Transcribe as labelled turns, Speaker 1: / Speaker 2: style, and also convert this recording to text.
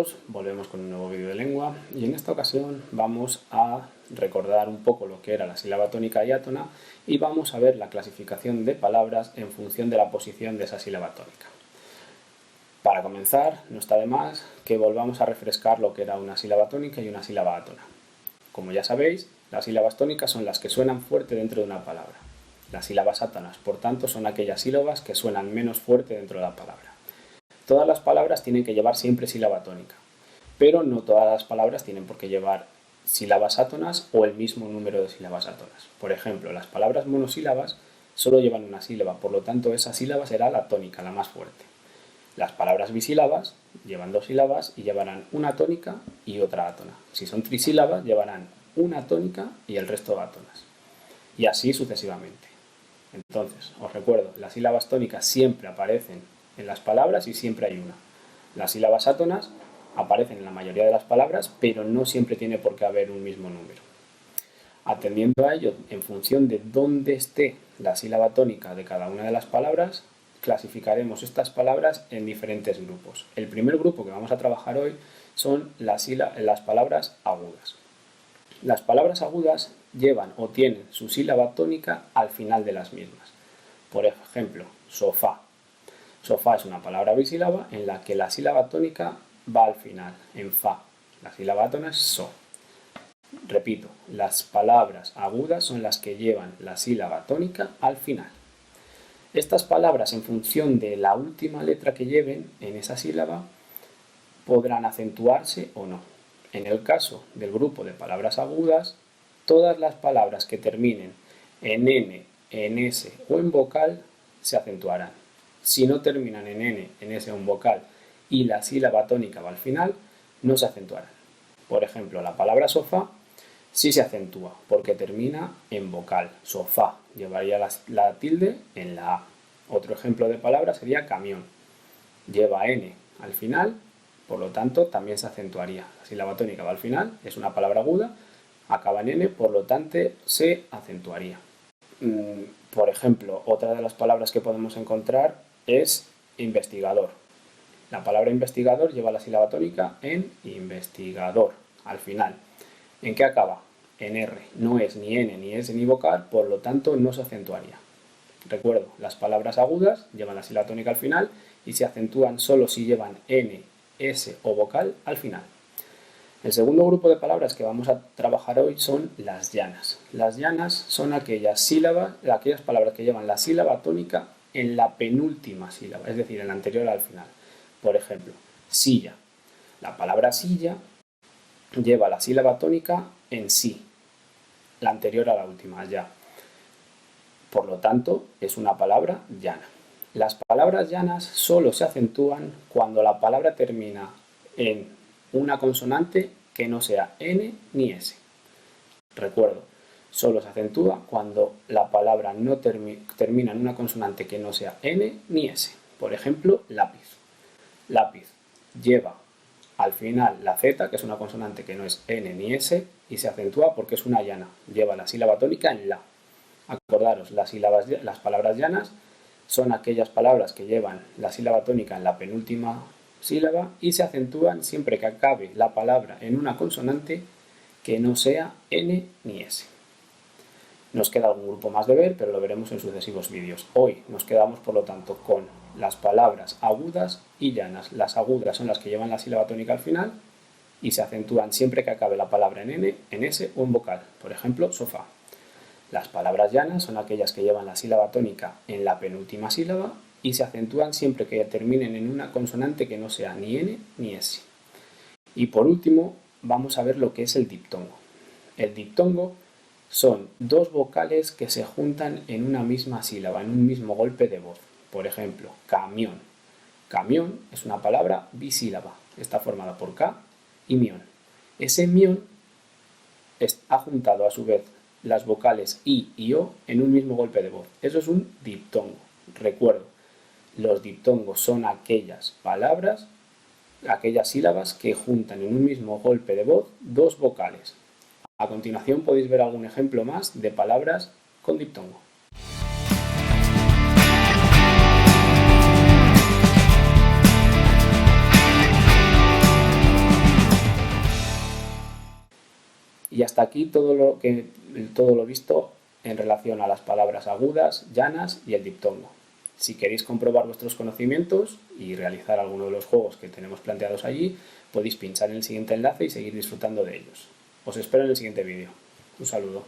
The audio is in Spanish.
Speaker 1: todos, volvemos con un nuevo vídeo de lengua y en esta ocasión vamos a recordar un poco lo que era la sílaba tónica y átona y vamos a ver la clasificación de palabras en función de la posición de esa sílaba tónica. Para comenzar, no está de más que volvamos a refrescar lo que era una sílaba tónica y una sílaba átona. Como ya sabéis, las sílabas tónicas son las que suenan fuerte dentro de una palabra. Las sílabas átonas, por tanto, son aquellas sílabas que suenan menos fuerte dentro de la palabra. Todas las palabras tienen que llevar siempre sílaba tónica, pero no todas las palabras tienen por qué llevar sílabas átonas o el mismo número de sílabas átonas. Por ejemplo, las palabras monosílabas solo llevan una sílaba, por lo tanto esa sílaba será la tónica, la más fuerte. Las palabras bisílabas llevan dos sílabas y llevarán una tónica y otra átona. Si son trisílabas, llevarán una tónica y el resto átonas. Y así sucesivamente. Entonces, os recuerdo, las sílabas tónicas siempre aparecen en las palabras y siempre hay una. Las sílabas átonas aparecen en la mayoría de las palabras, pero no siempre tiene por qué haber un mismo número. Atendiendo a ello, en función de dónde esté la sílaba tónica de cada una de las palabras, clasificaremos estas palabras en diferentes grupos. El primer grupo que vamos a trabajar hoy son las palabras agudas. Las palabras agudas llevan o tienen su sílaba tónica al final de las mismas. Por ejemplo, sofá. Sofá es una palabra bisílaba en la que la sílaba tónica va al final, en fa. La sílaba átona es so. Repito, las palabras agudas son las que llevan la sílaba tónica al final. Estas palabras, en función de la última letra que lleven en esa sílaba, podrán acentuarse o no. En el caso del grupo de palabras agudas, todas las palabras que terminen en n, en s o en vocal se acentuarán. Si no terminan en n, en s o en vocal y la sílaba tónica va al final, no se acentuarán. Por ejemplo, la palabra sofá sí se acentúa porque termina en vocal. Sofá llevaría la tilde en la a. Otro ejemplo de palabra sería camión. Lleva n al final, por lo tanto también se acentuaría. La sílaba tónica va al final, es una palabra aguda, acaba en n, por lo tanto se acentuaría. Por ejemplo, otra de las palabras que podemos encontrar es investigador. La palabra investigador lleva la sílaba tónica en investigador, al final. ¿En qué acaba? En R. No es ni N, ni S, ni vocal, por lo tanto no se acentuaría. Recuerdo, las palabras agudas llevan la sílaba tónica al final y se acentúan solo si llevan N, S o vocal al final. El segundo grupo de palabras que vamos a trabajar hoy son las llanas. Las llanas son aquellas palabras que llevan la sílaba tónica en la penúltima sílaba, es decir, en la anterior al final. Por ejemplo, silla. La palabra silla lleva la sílaba tónica en sí, la anterior a la última, ya. Por lo tanto, es una palabra llana. Las palabras llanas solo se acentúan cuando la palabra termina en una consonante que no sea N ni S. Recuerdo, solo se acentúa cuando la palabra no termina en una consonante que no sea N ni S. Por ejemplo, lápiz. Lápiz lleva al final la Z, que es una consonante que no es N ni S, y se acentúa porque es una llana. Lleva la sílaba tónica en la. Acordaros, las palabras llanas son aquellas palabras que llevan la sílaba tónica en la penúltima sílaba y se acentúan siempre que acabe la palabra en una consonante que no sea N ni S. Nos queda algún grupo más de ver, pero lo veremos en sucesivos vídeos. Hoy nos quedamos, por lo tanto, con las palabras agudas y llanas. Las agudas son las que llevan la sílaba tónica al final y se acentúan siempre que acabe la palabra en N, en S o en vocal. Por ejemplo, sofá. Las palabras llanas son aquellas que llevan la sílaba tónica en la penúltima sílaba y se acentúan siempre que terminen en una consonante que no sea ni N ni S. Y por último, vamos a ver lo que es el diptongo. El diptongo son dos vocales que se juntan en una misma sílaba, en un mismo golpe de voz. Por ejemplo, camión. Camión es una palabra bisílaba. Está formada por K y mión. Ese mión ha juntado a su vez las vocales I y O en un mismo golpe de voz. Eso es un diptongo. Recuerdo, los diptongos son aquellas palabras, aquellas sílabas que juntan en un mismo golpe de voz dos vocales. A continuación podéis ver algún ejemplo más de palabras con diptongo. hasta aquí todo lo visto en relación a las palabras agudas, llanas y el diptongo. Si queréis comprobar vuestros conocimientos y realizar alguno de los juegos que tenemos planteados allí, podéis pinchar en el siguiente enlace y seguir disfrutando de ellos. Os espero en el siguiente vídeo. Un saludo.